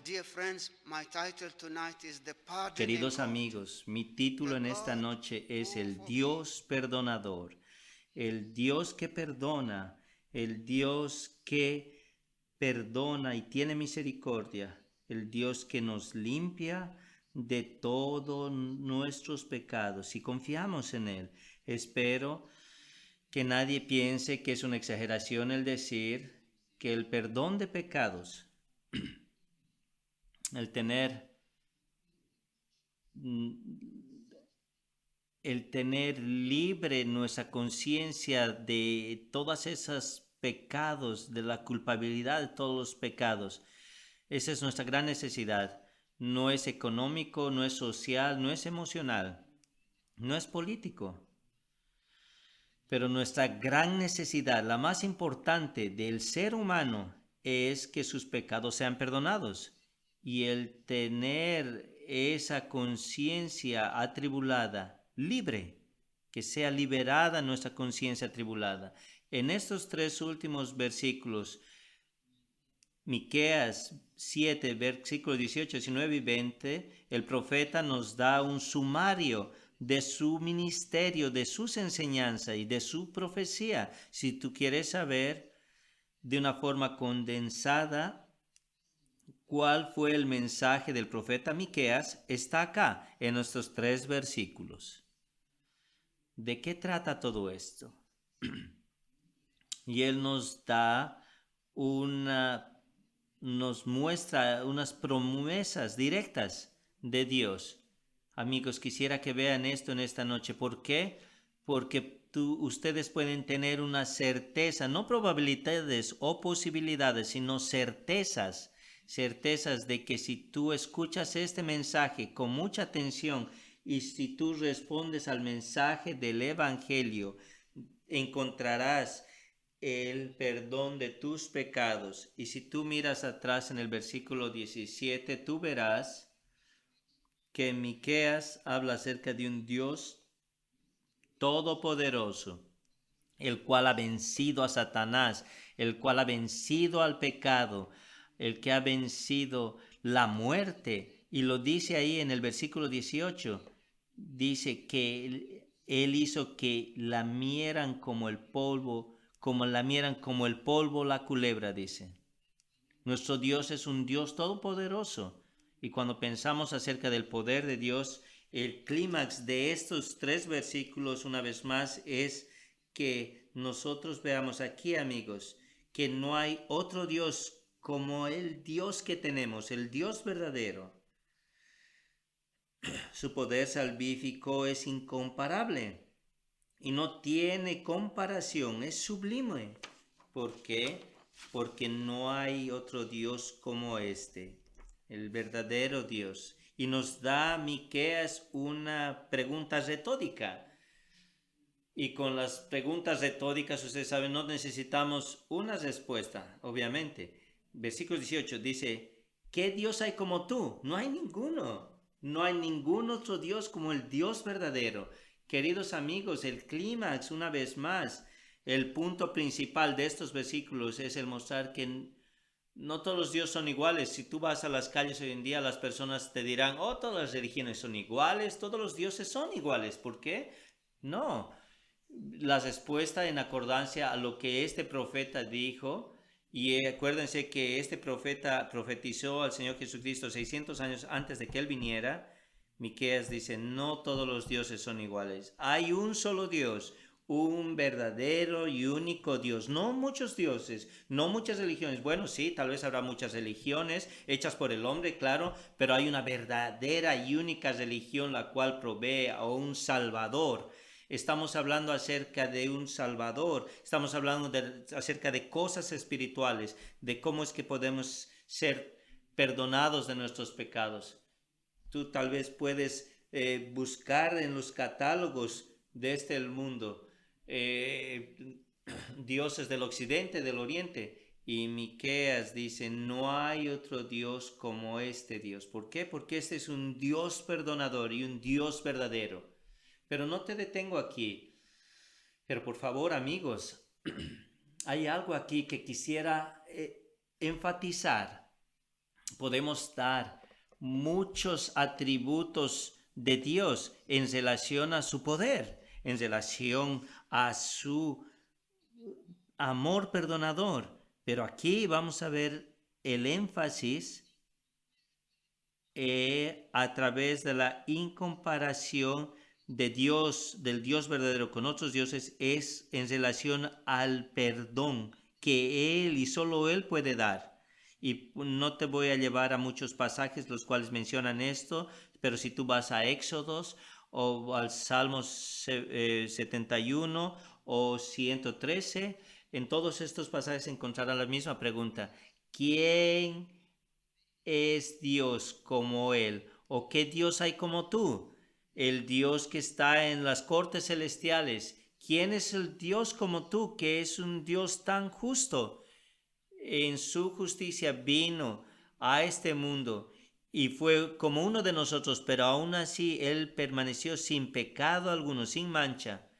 dear friends, my title tonight is The Pardoning Queridos God. amigos, mi título en esta noche es El Dios perdonador, el Dios que perdona, el Dios que perdona y tiene misericordia, el Dios que nos limpia de todos nuestros pecados. Si confiamos en Él, espero que nadie piense que es una exageración el decir que el perdón de pecados, el tener libre nuestra conciencia de todos esos pecados, de la culpabilidad de todos los pecados. Esa es nuestra gran necesidad. No es económico, no es social, no es emocional, no es político. Pero nuestra gran necesidad, la más importante del ser humano, es que sus pecados sean perdonados. Y el tener esa conciencia atribulada, libre, que sea liberada nuestra conciencia atribulada. En estos tres últimos versículos, Miqueas 7, versículos 18, 19 y 20, el profeta nos da un sumario de su ministerio, de sus enseñanzas y de su profecía. Si tú quieres saber de una forma condensada cuál fue el mensaje del profeta Miqueas, está acá en nuestros tres versículos. ¿De qué trata todo esto? Y él nos muestra unas promesas directas de Dios. Amigos, quisiera que vean esto en esta noche. ¿Por qué? Porque ustedes pueden tener una certeza, no probabilidades o posibilidades, sino certezas de que si tú escuchas este mensaje con mucha atención y si tú respondes al mensaje del Evangelio, encontrarás el perdón de tus pecados. Y si tú miras atrás en el versículo 17, tú verás que Miqueas habla acerca de un Dios todopoderoso, el cual ha vencido a Satanás, el cual ha vencido al pecado, el que ha vencido la muerte. Y lo dice ahí en el versículo 18. Dice que él hizo que lamieran como el polvo, como el polvo la culebra, dice. Nuestro Dios es un Dios todopoderoso. Y cuando pensamos acerca del poder de Dios, el clímax de estos tres versículos, una vez más, es que nosotros veamos aquí, amigos, que no hay otro Dios como el Dios que tenemos, el Dios verdadero. Su poder salvífico es incomparable y no tiene comparación, es sublime. ¿Por qué? Porque no hay otro Dios como este, el verdadero Dios. Y nos da Miqueas una pregunta retórica. Y con las preguntas retóricas, ustedes saben, no necesitamos una respuesta, obviamente. Versículo 18 dice, ¿qué Dios hay como tú? No hay ninguno. No hay ningún otro Dios como el Dios verdadero. Queridos amigos, el clímax, una vez más, el punto principal de estos versículos es el mostrar que no todos los dioses son iguales. Si tú vas a las calles hoy en día, las personas te dirán, oh, todas las religiones son iguales, todos los dioses son iguales. ¿Por qué? No, la respuesta en acordancia a lo que este profeta dijo. Y acuérdense que este profeta profetizó al Señor Jesucristo 600 años antes de que Él viniera. Miqueas dice, no todos los dioses son iguales. Hay un solo Dios, un verdadero y único Dios. No muchos dioses, no muchas religiones. Bueno, sí, tal vez habrá muchas religiones hechas por el hombre, claro, pero hay una verdadera y única religión la cual provee a un Salvador. Estamos hablando acerca de un Salvador, estamos hablando acerca de cosas espirituales, de cómo es que podemos ser perdonados de nuestros pecados. Tú tal vez puedes buscar en los catálogos de este mundo dioses del occidente, del oriente. Y Miqueas dice, no hay otro Dios como este Dios. ¿Por qué? Porque este es un Dios perdonador y un Dios verdadero. Pero no te detengo aquí. Pero por favor, amigos, hay algo aquí que quisiera enfatizar. podemos dar muchos atributos de Dios en relación a su poder, en relación a su amor perdonador. Pero aquí vamos a ver el énfasis a través de la incomparación de Dios, del Dios verdadero con otros dioses, es en relación al perdón que Él y solo Él puede dar. Y no te voy a llevar a muchos pasajes los cuales mencionan esto, pero si tú vas a Éxodos o al Salmos 71 o 113, en todos estos pasajes encontrarás la misma pregunta: ¿quién es Dios como Él? ¿O qué Dios hay como tú? El Dios que está en las cortes celestiales. ¿Quién es el Dios como tú, que es un Dios tan justo? En su justicia vino a este mundo y fue como uno de nosotros, pero aún así Él permaneció sin pecado alguno, sin mancha.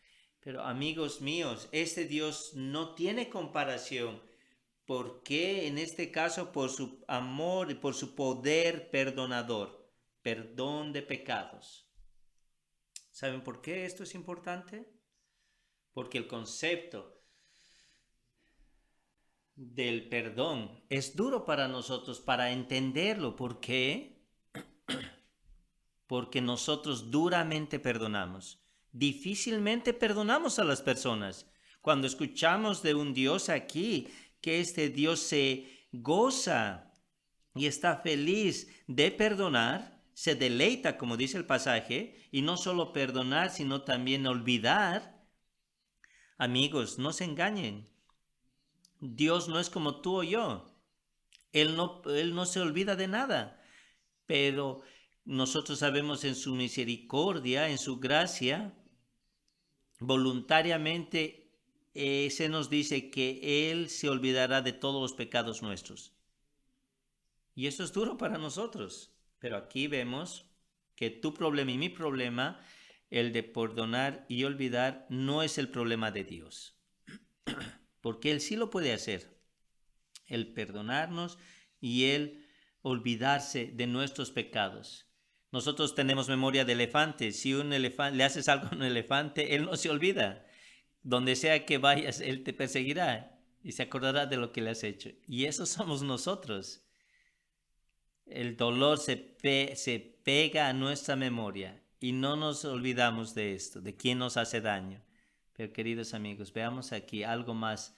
Pero amigos míos, este Dios no tiene comparación. ¿Por qué? En este caso, por su amor y por su poder perdonador, perdón de pecados. ¿Saben por qué esto es importante? Porque el concepto del perdón es duro para nosotros para entenderlo. ¿Por qué? Porque nosotros duramente perdonamos. Difícilmente perdonamos a las personas. Cuando escuchamos de un Dios aquí, que este Dios se goza y está feliz de perdonar, se deleita, como dice el pasaje, y no solo perdonar, sino también olvidar. Amigos, no se engañen. Dios no es como tú o yo. Él no se olvida de nada. Pero nosotros sabemos en su misericordia, en su gracia, voluntariamente se nos dice que Él se olvidará de todos los pecados nuestros. Y eso es duro para nosotros. Pero aquí vemos que tu problema y mi problema, el de perdonar y olvidar, no es el problema de Dios. Porque Él sí lo puede hacer. El perdonarnos y Él olvidarse de nuestros pecados. Nosotros tenemos memoria de elefante. Si le haces algo a un elefante, él no se olvida. Donde sea que vayas, él te perseguirá y se acordará de lo que le has hecho. Y eso somos nosotros. El dolor se pega a nuestra memoria y no nos olvidamos de esto, de quién nos hace daño. Pero queridos amigos, veamos aquí algo más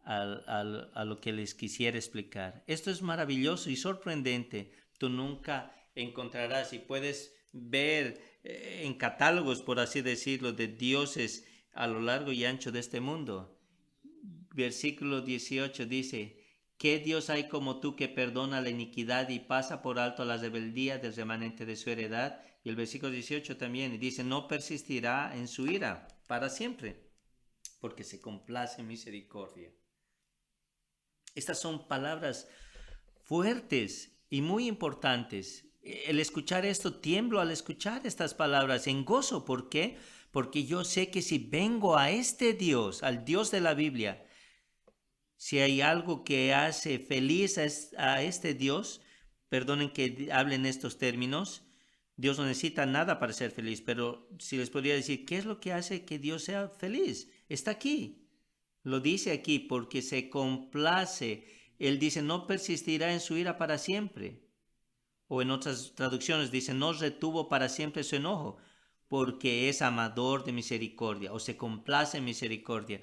a lo que les quisiera explicar. Esto es maravilloso y sorprendente. Tú nunca encontrarás, y puedes ver en catálogos, por así decirlo, de dioses a lo largo y ancho de este mundo. Versículo 18 dice: ¿qué Dios hay como tú que perdona la iniquidad y pasa por alto la rebeldía del remanente de su heredad? Y el versículo 18 también dice: no persistirá en su ira para siempre, porque se complace en misericordia. Estas son palabras fuertes y muy importantes. El escuchar esto, tiemblo al escuchar estas palabras en gozo. ¿Por qué? Porque yo sé que si vengo a este Dios, al Dios de la Biblia, si hay algo que hace feliz a este Dios, perdonen que hablen estos términos, Dios no necesita nada para ser feliz, pero si les podría decir, ¿qué es lo que hace que Dios sea feliz? Está aquí. Lo dice aquí porque se complace. Él dice, no persistirá en su ira para siempre. O en otras traducciones dice, no retuvo para siempre su enojo, porque es amador de misericordia, o se complace en misericordia.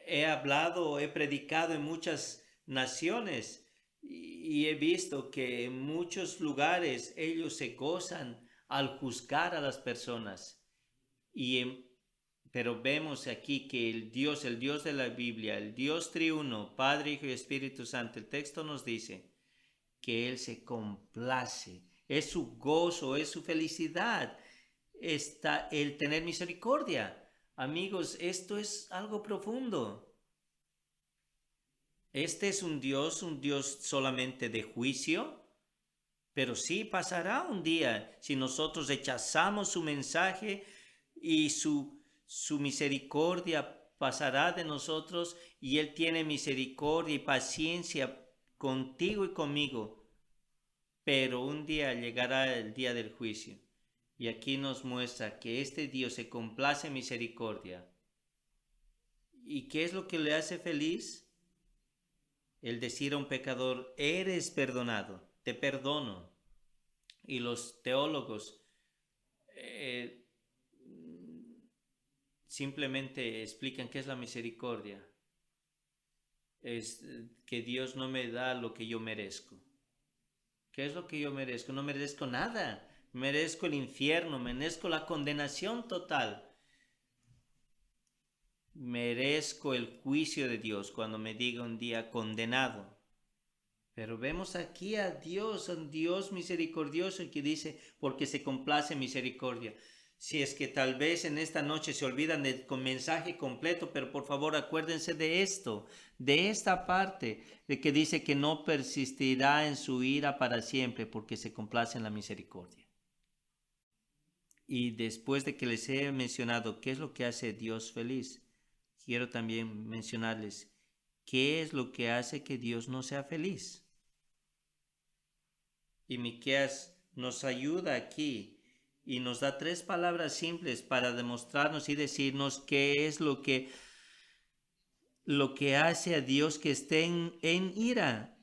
He hablado, he predicado en muchas naciones y he visto que en muchos lugares ellos se gozan al juzgar a las personas. Pero vemos aquí que el Dios de la Biblia, el Dios triuno, Padre, Hijo y Espíritu Santo, el texto nos dice que Él se complace, es su gozo, es su felicidad, está el tener misericordia. Amigos, esto es algo profundo. Este es un Dios solamente de juicio, pero sí pasará un día si nosotros rechazamos su mensaje y su misericordia pasará de nosotros y Él tiene misericordia y paciencia contigo y conmigo pero un día llegará el día del juicio. Y aquí nos muestra que este Dios se complace en misericordia. ¿Y qué es lo que le hace feliz? El decir a un pecador, eres perdonado, te perdono. Y los teólogos simplemente explican qué es la misericordia. Es que Dios no me da lo que yo merezco. ¿Qué es lo que yo merezco? No merezco nada. Merezco el infierno, merezco la condenación total. Merezco el juicio de Dios cuando me diga un día condenado. Pero vemos aquí a Dios, un Dios misericordioso que dice, porque se complace en misericordia. Si es que tal vez en esta noche se olvidan del mensaje completo, pero por favor acuérdense de esto, de esta parte, de que dice que no persistirá en su ira para siempre, porque se complace en la misericordia. Y después de que les he mencionado qué es lo que hace Dios feliz, quiero también mencionarles qué es lo que hace que Dios no sea feliz. Y Miqueas nos ayuda aquí y nos da 3 palabras simples para demostrarnos y decirnos qué es lo que hace a Dios que esté en ira.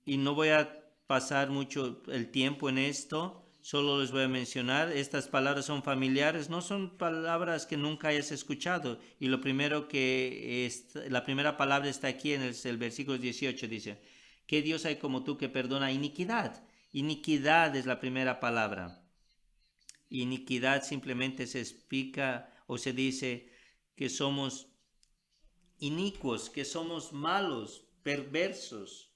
Y no voy a pasar mucho el tiempo en esto, solo les voy a mencionar, estas palabras son familiares, no son palabras que nunca hayas escuchado. Y lo primero la primera palabra está aquí en el versículo 18, dice, ¿qué Dios hay como tú que perdona iniquidad? Iniquidad es la primera palabra. Iniquidad simplemente se explica o se dice que somos inicuos, que somos malos, perversos.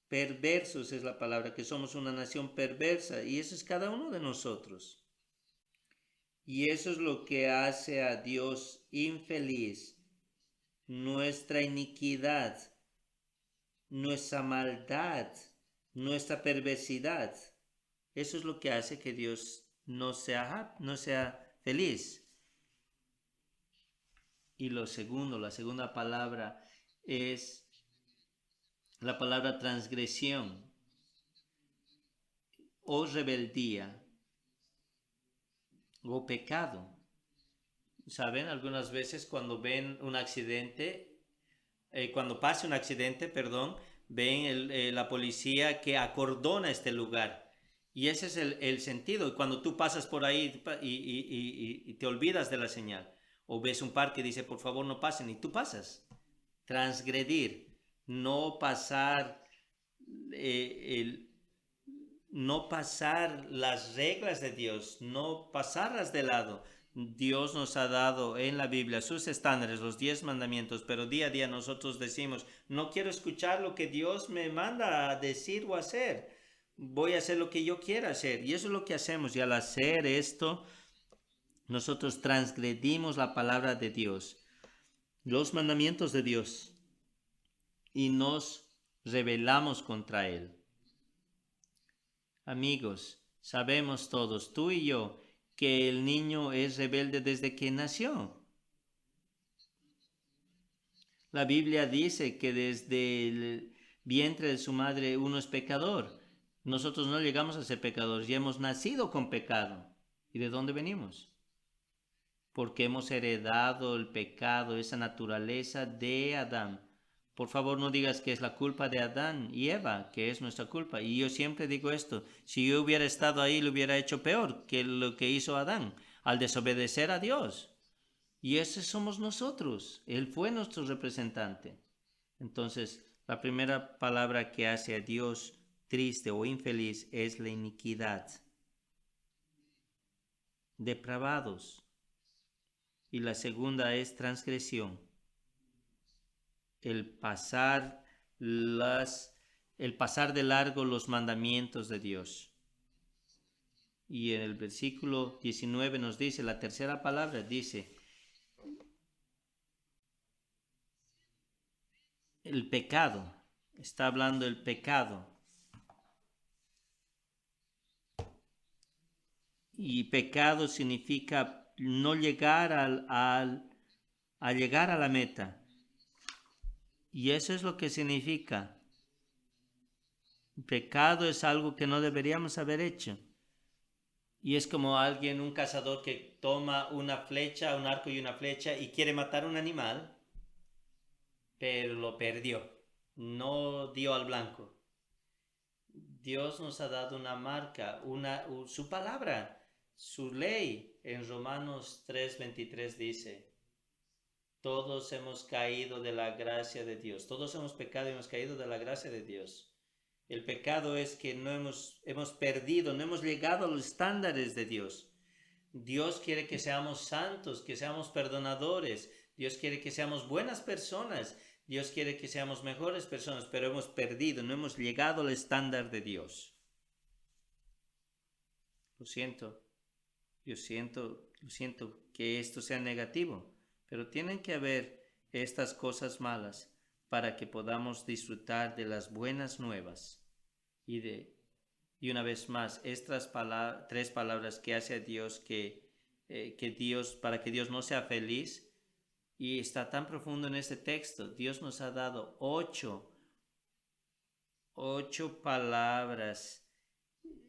Perversos es la palabra, que somos una nación perversa, y eso es cada uno de nosotros. Y eso es lo que hace a Dios infeliz, nuestra iniquidad, nuestra maldad, nuestra perversidad. Eso es lo que hace que Dios no sea feliz. Y la segunda palabra es la palabra transgresión o rebeldía o pecado. ¿Saben? Algunas veces cuando ven un accidente, cuando pasa un accidente, ven la policía que acordona este lugar. Y ese es el sentido. Cuando tú pasas por ahí y te olvidas de la señal, o ves un parque y dice, por favor no pasen, y tú pasas. Transgredir, no pasar no pasar las reglas de Dios, no pasarlas de lado. Dios nos ha dado en la Biblia sus estándares, los 10 mandamientos, pero día a día nosotros decimos, no quiero escuchar lo que Dios me manda a decir o hacer, voy a hacer lo que yo quiera hacer. Y eso es lo que hacemos, y al hacer esto, nosotros transgredimos la palabra de Dios, los mandamientos de Dios, y nos rebelamos contra Él. Amigos, sabemos todos, tú y yo, que el niño es rebelde desde que nació. La Biblia dice que desde el vientre de su madre uno es pecador. Nosotros no llegamos a ser pecadores, ya hemos nacido con pecado. ¿Y de dónde venimos? Porque hemos heredado el pecado, esa naturaleza de Adán. Por favor, no digas que es la culpa de Adán y Eva, que es nuestra culpa. Y yo siempre digo esto, si yo hubiera estado ahí, lo hubiera hecho peor que lo que hizo Adán, al desobedecer a Dios. Y ese somos nosotros. Él fue nuestro representante. Entonces, la primera palabra que hace a Dios triste o infeliz es la iniquidad. Depravados. Y la segunda es transgresión. El pasar de largo los mandamientos de Dios. Y en el versículo 19 nos dice, la tercera palabra dice, el pecado. Está hablando del pecado. Y pecado significa no llegar a llegar a la meta. Y eso es lo que significa Pecado es algo que no deberíamos haber hecho. Y es como un cazador que toma una flecha, un arco y una flecha y quiere matar un animal, pero lo perdió. No dio al blanco. Dios nos ha dado una marca, su palabra, su ley. En Romanos 3:23 dice: todos hemos caído de la gracia de Dios. Todos hemos pecado y hemos caído de la gracia de Dios. El pecado es que no hemos perdido, no hemos llegado a los estándares de Dios. Dios quiere que seamos santos, que seamos perdonadores. Dios quiere que seamos buenas personas. Dios quiere que seamos mejores personas, pero hemos perdido, no hemos llegado al estándar de Dios. Lo siento que esto sea negativo, pero tienen que haber estas cosas malas para que podamos disfrutar de las buenas nuevas. Y una vez más, estas tres palabras que hace a Dios para que Dios no sea feliz, y está tan profundo en este texto. Dios nos ha dado ocho palabras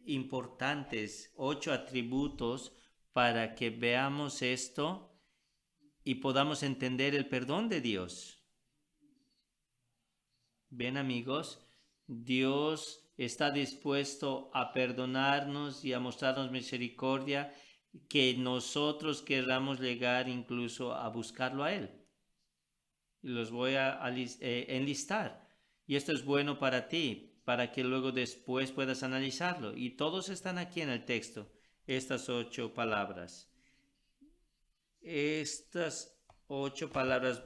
importantes, 8 atributos para que veamos esto y podamos entender el perdón de Dios. Ven, amigos, Dios está dispuesto a perdonarnos y a mostrarnos misericordia, que nosotros queramos llegar incluso a buscarlo a Él. Y los voy a enlistar. Y esto es bueno para ti, para que luego después puedas analizarlo. Y todos están aquí en el texto, estas 8 palabras. Estas 8 palabras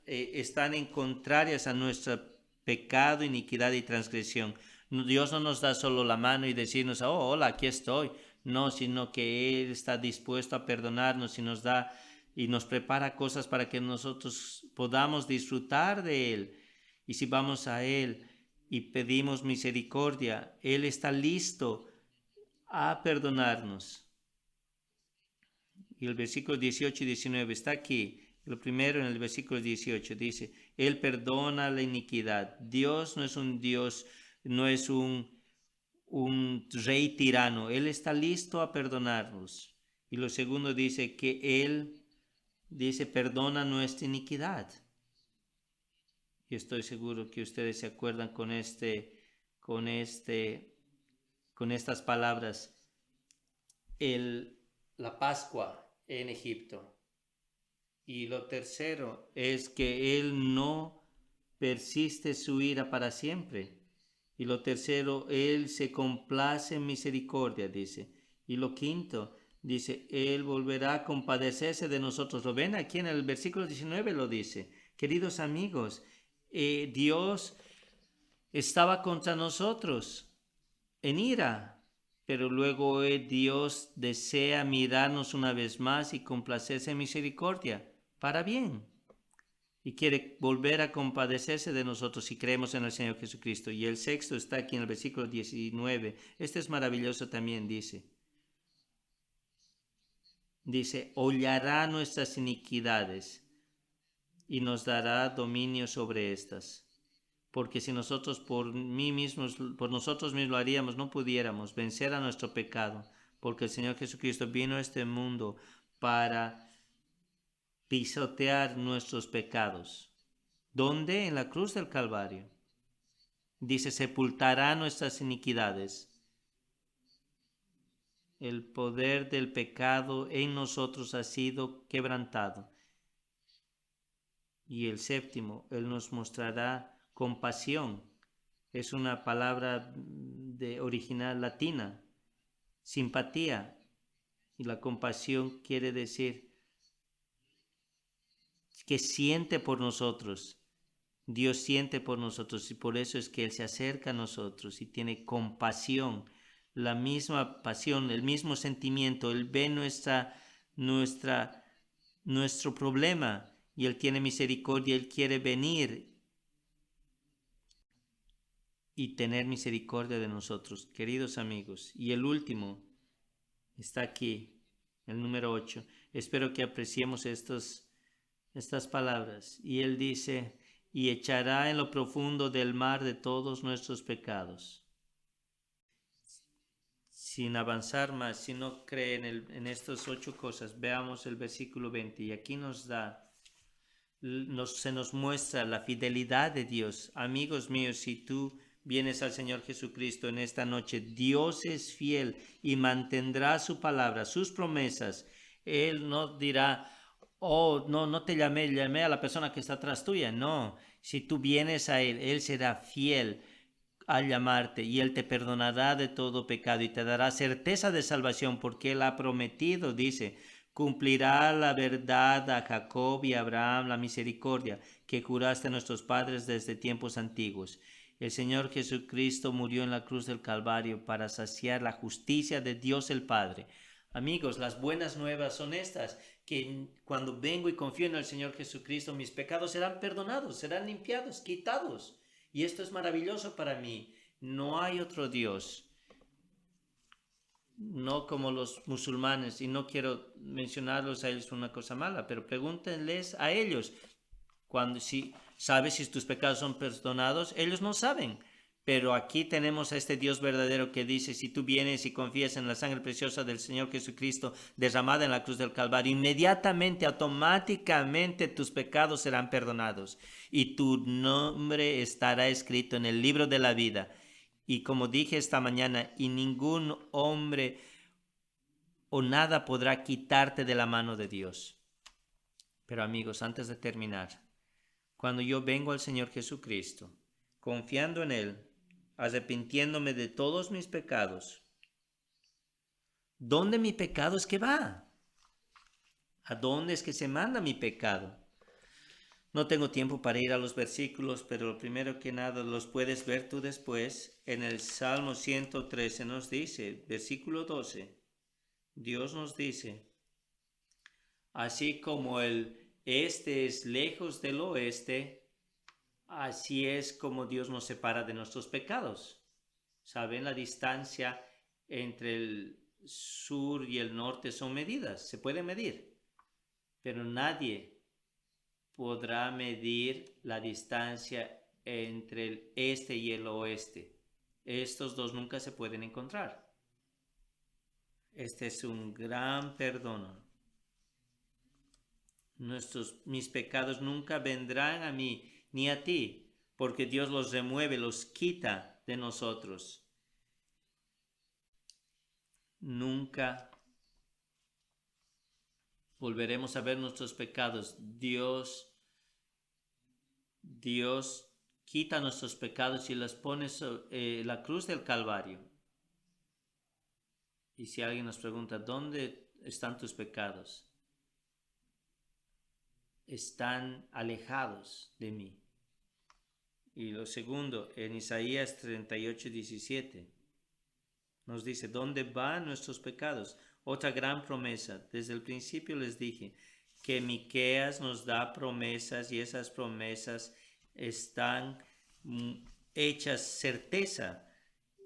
están en contrarias a nuestro pecado, iniquidad y transgresión. Dios no nos da solo la mano y decirnos: oh, hola, aquí estoy. No, sino que Él está dispuesto a perdonarnos y nos da y nos prepara cosas para que nosotros podamos disfrutar de Él. Y si vamos a Él y pedimos misericordia, Él está listo a perdonarnos. Y el versículo 18 y 19 está aquí. Lo primero, en el versículo 18 dice: Él perdona la iniquidad. Dios no es un Dios, no es un rey tirano. Él está listo a perdonarnos. Y lo segundo dice que Él perdona nuestra iniquidad. Y estoy seguro que ustedes se acuerdan con estas palabras, la Pascua en Egipto. Y lo tercero es que Él no persiste su ira para siempre. Y lo tercero, Él se complace en misericordia, dice. Y lo quinto, dice, Él volverá a compadecerse de nosotros. Lo ven aquí en el versículo 19, lo dice. Queridos amigos, Dios estaba contra nosotros en ira, pero luego Dios desea mirarnos una vez más y complacerse en misericordia para bien. Y quiere volver a compadecerse de nosotros si creemos en el Señor Jesucristo. Y el sexto está aquí en el versículo 19. Este es maravilloso también, dice, hollará nuestras iniquidades y nos dará dominio sobre estas. Porque si nosotros por nosotros mismos lo haríamos, no pudiéramos vencer a nuestro pecado. Porque el Señor Jesucristo vino a este mundo para pisotear nuestros pecados. ¿Dónde? En la cruz del Calvario. Dice, sepultará nuestras iniquidades. El poder del pecado en nosotros ha sido quebrantado. Y el séptimo, Él nos mostrará compasión. Es una palabra de original latina, simpatía. Y la compasión quiere decir que siente por nosotros. Dios siente por nosotros y por eso es que Él se acerca a nosotros y tiene compasión, la misma pasión, el mismo sentimiento. Él ve nuestro problema y Él tiene misericordia. Él quiere venir y tener misericordia de nosotros, queridos amigos. Y el último está aquí, el número 8. Espero que apreciemos estas palabras. Y Él dice, y echará en lo profundo del mar de todos nuestros pecados. sin avanzar más, si no cree en estas 8 cosas, veamos el versículo 20 y aquí se nos muestra la fidelidad de Dios. Amigos míos, si tú vienes al Señor Jesucristo en esta noche, Dios es fiel y mantendrá su palabra, sus promesas. Él no dirá, oh, no te llamé a la persona que está atrás tuya. No, si tú vienes a Él será fiel al llamarte y Él te perdonará de todo pecado y te dará certeza de salvación porque Él ha prometido, dice, cumplirá la verdad a Jacob y a Abraham, la misericordia que juraste a nuestros padres desde tiempos antiguos. El Señor Jesucristo murió en la cruz del Calvario para saciar la justicia de Dios el Padre. Amigos, las buenas nuevas son estas, que cuando vengo y confío en el Señor Jesucristo, mis pecados serán perdonados, serán limpiados, quitados. Y esto es maravilloso para mí. No hay otro Dios, no como los musulmanes, y no quiero mencionarlos a ellos una cosa mala, pero pregúntenles a ellos, si sabes si tus pecados son perdonados, ellos no saben. Pero aquí tenemos a este Dios verdadero que dice, si tú vienes y confías en la sangre preciosa del Señor Jesucristo derramada en la cruz del Calvario, inmediatamente, automáticamente tus pecados serán perdonados y tu nombre estará escrito en el libro de la vida. Y como dije esta mañana, y ningún hombre o nada podrá quitarte de la mano de Dios. Pero amigos, antes de terminar, cuando yo vengo al Señor Jesucristo, confiando en Él, arrepintiéndome de todos mis pecados, ¿dónde mi pecado es que va? ¿A dónde es que se manda mi pecado? No tengo tiempo para ir a los versículos, pero lo primero que nada los puedes ver tú después. En el Salmo 113 nos dice, versículo 12, Dios nos dice, así como el este es lejos del oeste, así es como Dios nos separa de nuestros pecados. ¿Saben? La distancia entre el sur y el norte son medidas, se puede medir, pero nadie podrá medir la distancia entre el este y el oeste. Estos dos nunca se pueden encontrar. Este es un gran perdón. Mis pecados nunca vendrán a mí ni a ti, porque Dios los remueve, los quita de nosotros. Nunca volveremos a ver nuestros pecados. Dios quita nuestros pecados y los pone sobre la cruz del Calvario. Y si alguien nos pregunta, ¿dónde están tus pecados? Están alejados de mí. Y lo segundo, en Isaías 38:17, nos dice, ¿dónde van nuestros pecados? Otra gran promesa. Desde el principio les dije que Miqueas nos da promesas y esas promesas están hechas certeza.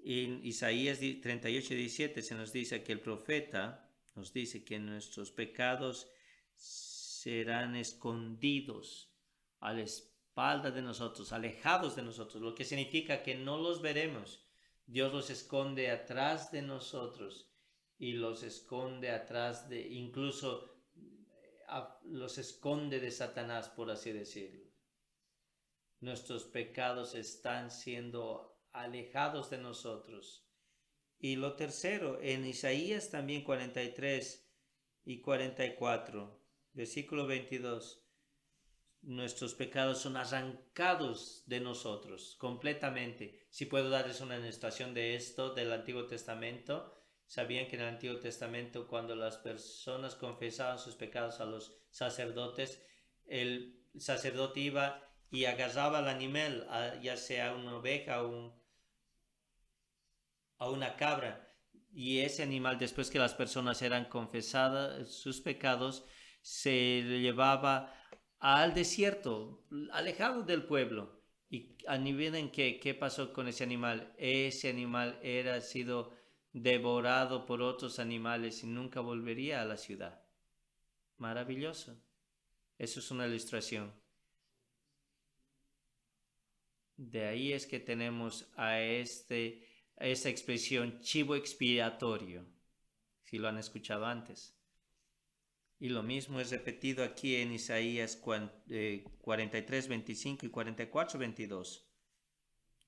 En Isaías 38:17 se nos dice que el profeta nos dice que nuestros pecados serán escondidos a la espalda de nosotros, alejados de nosotros, lo que significa que no los veremos. Dios los esconde atrás de nosotros y los esconde atrás de, incluso los esconde de Satanás, por así decirlo. Nuestros pecados están siendo alejados de nosotros. Y lo tercero, en Isaías también 43 y 44, versículo 22, nuestros pecados son arrancados de nosotros completamente. Si puedo darles una ilustración de esto del Antiguo Testamento, sabían que en el Antiguo Testamento cuando las personas confesaban sus pecados a los sacerdotes, el sacerdote iba y agarraba al animal, ya sea una oveja o una cabra, y ese animal, después que las personas eran confesadas sus pecados, se llevaba al desierto, alejado del pueblo. Y adivinen qué pasó con ese animal. Ese animal era sido devorado por otros animales y nunca volvería a la ciudad. Maravilloso. Eso es una ilustración. De ahí es que tenemos a este esa expresión chivo expiatorio, si lo han escuchado antes. Y lo mismo es repetido aquí en Isaías 43, 25 y 44, 22.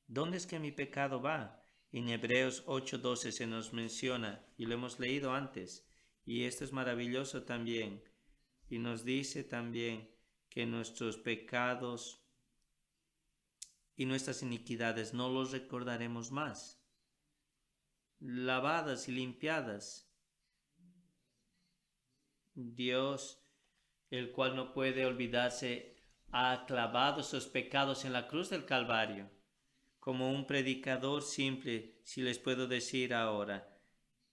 ¿Dónde es que mi pecado va? En Hebreos 8:12 se nos menciona, y lo hemos leído antes, y esto es maravilloso también, y nos dice también que nuestros pecados y nuestras iniquidades no los recordaremos más, lavadas y limpiadas. Dios, el cual no puede olvidarse, ha clavado sus pecados en la cruz del Calvario. Como un predicador simple, si les puedo decir ahora,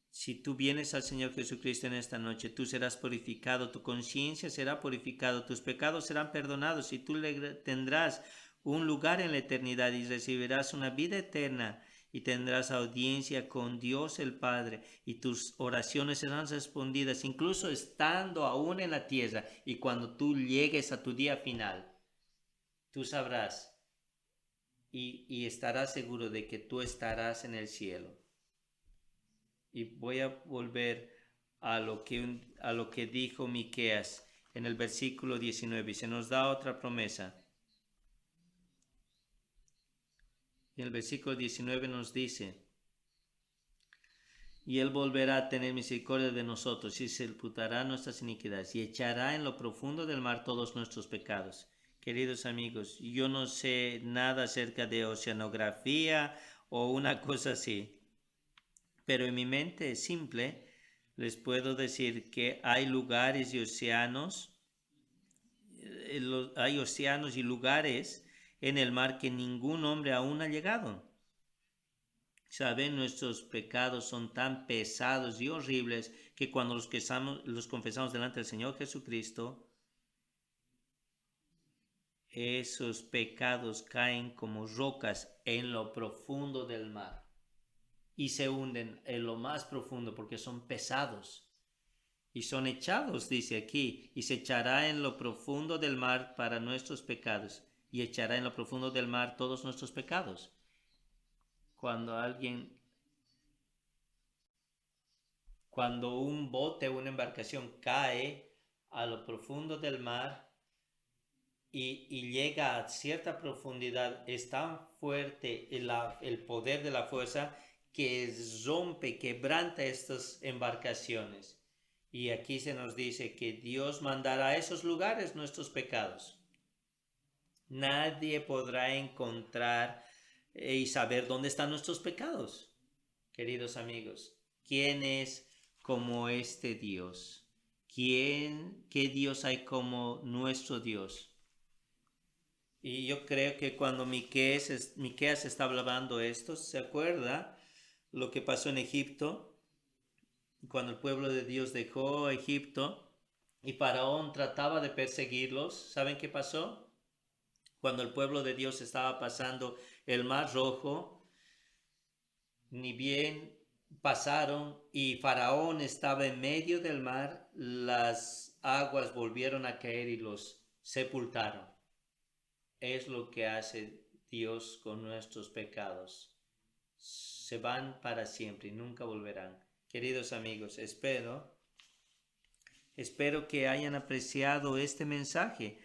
si tú vienes al Señor Jesucristo en esta noche, tú serás purificado, tu conciencia será purificada, tus pecados serán perdonados y tú tendrás un lugar en la eternidad y recibirás una vida eterna y tendrás audiencia con Dios el Padre y tus oraciones serán respondidas incluso estando aún en la tierra, y cuando tú llegues a tu día final, tú sabrás y estarás seguro de que tú estarás en el cielo. Y voy a volver a lo que dijo Miqueas en el versículo 19, y se nos da otra promesa. En el versículo 19 nos dice: y Él volverá a tener misericordia de nosotros y sepultará nuestras iniquidades y echará en lo profundo del mar todos nuestros pecados. Queridos amigos, yo no sé nada acerca de oceanografía o una cosa así, pero en mi mente simple les puedo decir que hay lugares y océanos, y lugares en el mar que ningún hombre aún ha llegado. Saben, nuestros pecados son tan pesados y horribles que cuando los confesamos delante del Señor Jesucristo, esos pecados caen como rocas en lo profundo del mar y se hunden en lo más profundo porque son pesados y son echados, dice aquí, y se echará en lo profundo del mar para nuestros pecados y echará en lo profundo del mar todos nuestros pecados. Cuando un bote o una embarcación cae a lo profundo del mar y llega a cierta profundidad, es tan fuerte el poder de la fuerza que rompe, quebranta estas embarcaciones. Y aquí se nos dice que Dios mandará a esos lugares nuestros pecados. Nadie podrá encontrar y saber dónde están nuestros pecados. Queridos amigos, ¿quién es como este Dios? ¿Qué Dios hay como nuestro Dios? Y yo creo que cuando Miqueas está hablando esto, se acuerda lo que pasó en Egipto, cuando el pueblo de Dios dejó Egipto y Faraón trataba de perseguirlos. ¿Saben qué pasó? Cuando el pueblo de Dios estaba pasando el Mar Rojo, ni bien pasaron y Faraón estaba en medio del mar, las aguas volvieron a caer y los sepultaron. Es lo que hace Dios con nuestros pecados. Se van para siempre y nunca volverán. Queridos amigos, espero que hayan apreciado este mensaje.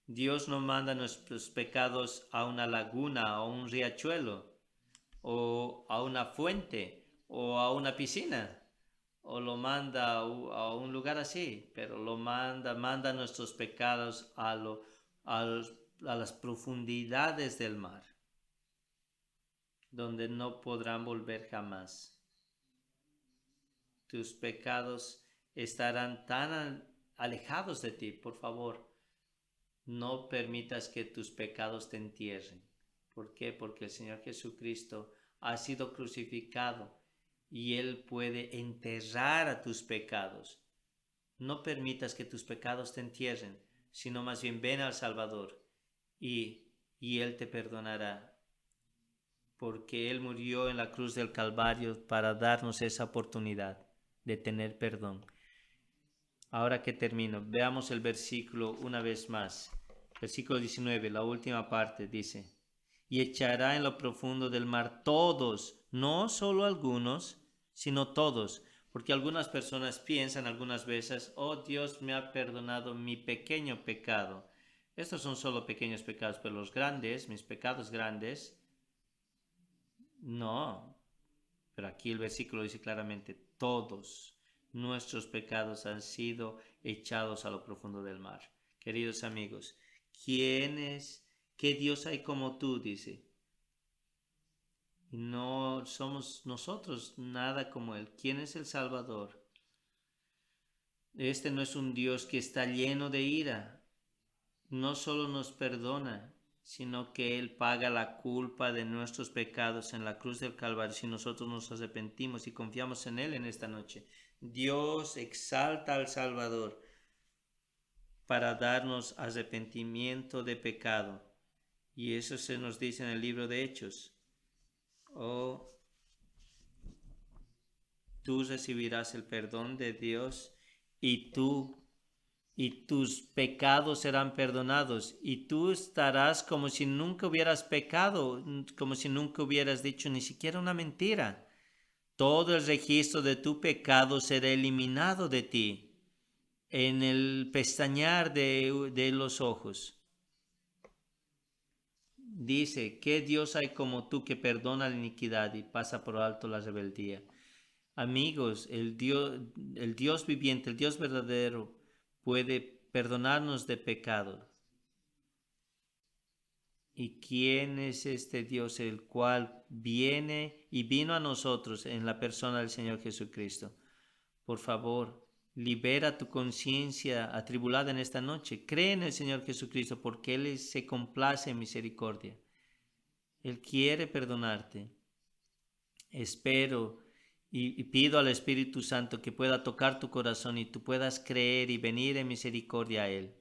Dios no manda nuestros pecados a una laguna, a un riachuelo, o a una fuente, o a una piscina, o lo manda a un lugar así, pero manda nuestros pecados a las profundidades del mar, donde no podrán volver jamás. Tus pecados estarán tan alejados de ti. Por favor, no permitas que tus pecados te entierren. ¿Por qué? Porque el Señor Jesucristo ha sido crucificado y Él puede enterrar a tus pecados. No permitas que tus pecados te entierren, sino más bien ven al Salvador y Él te perdonará, porque Él murió en la cruz del Calvario para darnos esa oportunidad de tener perdón. Ahora que termino, veamos el versículo una vez más. Versículo 19, la última parte dice: y echará en lo profundo del mar todos, no solo algunos, sino todos. Porque algunas personas piensan algunas veces, oh, Dios me ha perdonado mi pequeño pecado. Estos son solo pequeños pecados, pero los grandes, mis pecados grandes, no. Pero aquí el versículo dice claramente, todos nuestros pecados han sido echados a lo profundo del mar. Queridos amigos, ¿qué Dios hay como tú? Dice. Y no somos nosotros nada como Él. ¿Quién es el Salvador? Este no es un Dios que está lleno de ira. No solo nos perdona, sino que Él paga la culpa de nuestros pecados en la cruz del Calvario si nosotros nos arrepentimos y confiamos en Él en esta noche. Dios exalta al Salvador para darnos arrepentimiento de pecado. Y eso se nos dice en el libro de Hechos. Oh, tú recibirás el perdón de Dios y tus pecados serán perdonados y tú estarás como si nunca hubieras pecado, como si nunca hubieras dicho ni siquiera una mentira. Todo el registro de tu pecado será eliminado de ti en el pestañear de los ojos. Dice, ¿qué Dios hay como tú que perdona la iniquidad y pasa por alto la rebeldía? Amigos, el Dios viviente, el Dios verdadero, puede perdonarnos de pecado. ¿Y quién es este Dios el cual viene y vino a nosotros en la persona del Señor Jesucristo? Por favor, libera tu conciencia atribulada en esta noche. Cree en el Señor Jesucristo porque Él se complace en misericordia. Él quiere perdonarte. Espero y pido al Espíritu Santo que pueda tocar tu corazón y tú puedas creer y venir en misericordia a Él.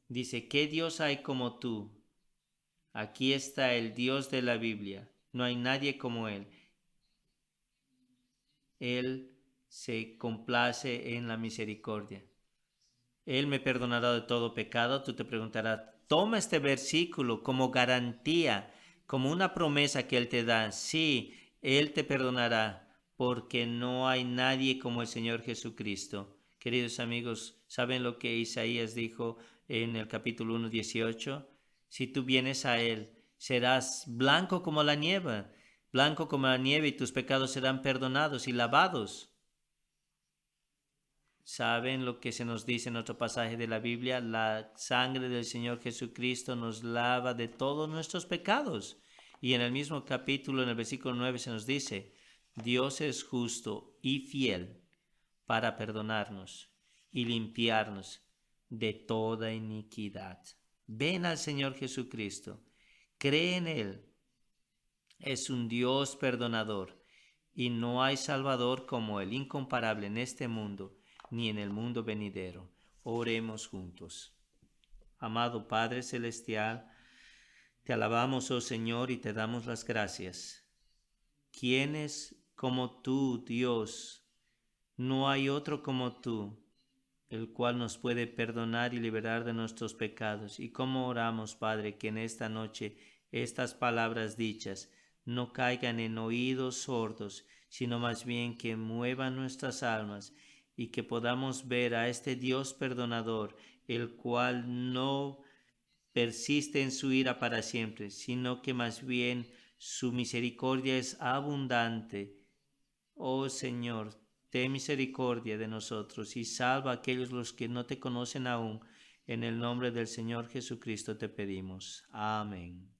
Dice, ¿qué Dios hay como tú? Aquí está el Dios de la Biblia. No hay nadie como Él. Él se complace en la misericordia. Él me perdonará de todo pecado. Tú te preguntarás, toma este versículo como garantía, como una promesa que Él te da. Sí, Él te perdonará porque no hay nadie como el Señor Jesucristo. Queridos amigos, ¿saben lo que Isaías dijo en el capítulo 1:18? Si tú vienes a Él, serás blanco como la nieve y tus pecados serán perdonados y lavados. ¿Saben lo que se nos dice en otro pasaje de la Biblia? La sangre del Señor Jesucristo nos lava de todos nuestros pecados. Y en el mismo capítulo, en el versículo 9, se nos dice, Dios es justo y fiel para perdonarnos y limpiarnos de toda iniquidad. Ven al Señor Jesucristo, cree en Él. Es un Dios perdonador y no hay Salvador como Él, incomparable en este mundo ni en el mundo venidero. Oremos juntos. Amado Padre Celestial, te alabamos, oh Señor, y te damos las gracias. ¿Quién es como tú, Dios? No hay otro como tú, el cual nos puede perdonar y liberar de nuestros pecados. Y cómo oramos, Padre, que en esta noche estas palabras dichas no caigan en oídos sordos, sino más bien que muevan nuestras almas y que podamos ver a este Dios perdonador, el cual no persiste en su ira para siempre, sino que más bien su misericordia es abundante. Oh Señor, ten misericordia de nosotros y salva a aquellos los que no te conocen aún. En el nombre del Señor Jesucristo te pedimos. Amén.